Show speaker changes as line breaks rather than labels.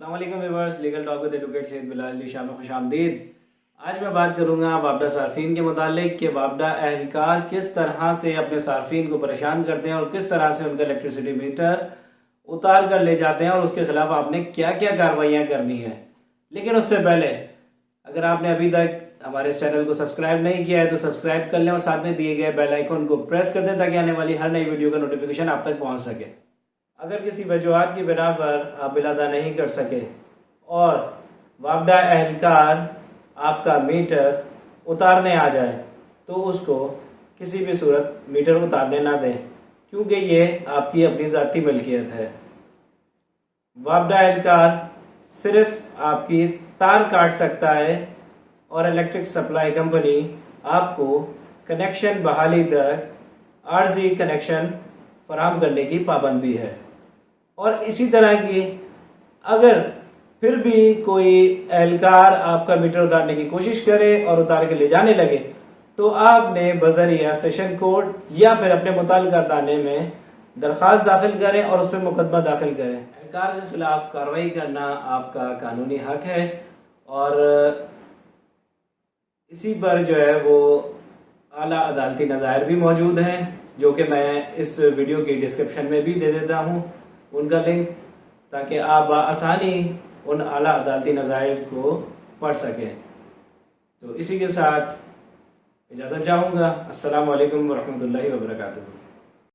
अस्सलाम वालेकुम viewers, legal talk with advocate Syed Bilal Ali Shah में खुश आमदीद। आज मैं बात करूंगा वापडा सार्फिन के मुतालिक कि वापडा अहलकार किस तरह से अपने सार्फिन को परेशान करते हैं और किस तरह से उनका इलेक्ट्रिसिटी मीटर उतार कर ले जाते हैं और उसके खिलाफ आपने क्या क्या कार्रवाइयाँ करनी है। लेकिन उससे पहले अगर आपने अभी तक हमारे चैनल को सब्सक्राइब नहीं किया है तो सब्सक्राइब कर लें और साथ में दिए गए बेल आइकन को प्रेस कर दें ताकि आने वाली हर नई वीडियो का नोटिफिकेशन आप तक पहुंच सके। अगर किसी वजूहात की बिना पर आप बिल अदा नहीं कर सके और वापडा अहलकार आपका मीटर उतारने आ जाए तो उसको किसी भी सूरत मीटर उतारने ना दें, क्योंकि ये आपकी अपनी ज़ाती मिल्कियत है। वापडा अहलकार सिर्फ आपकी तार काट सकता है और इलेक्ट्रिक सप्लाई कंपनी आपको कनेक्शन बहाली तक आर्जी कनेक्शन फराहम करने की पाबंदी है। और इसी तरह की अगर फिर भी कोई एहलकार आपका मीटर उतारने की कोशिश करे और उतार के ले जाने लगे तो आपने बज़रिया सेशन कोर्ट या फिर अपने मुताल्लिका थाने में दरख्वास्त दाखिल करें और उस पर मुकदमा दाखिल करें। एहलकार के खिलाफ कार्रवाई करना आपका कानूनी हक है और इसी पर जो है वो आला अदालती नज़ायर भी मौजूद हैं, जो कि मैं इस वीडियो की डिस्क्रिप्शन में भी दे देता हूँ उनका लिंक, ताकि आप आसानी उन आला अदालती नज़ायर को पढ़ सकें। तो इसी के साथ इजाज़त चाहूँगा। अस्सलामु अलैकुम वरहमतुल्लाहि वबरकातुहू।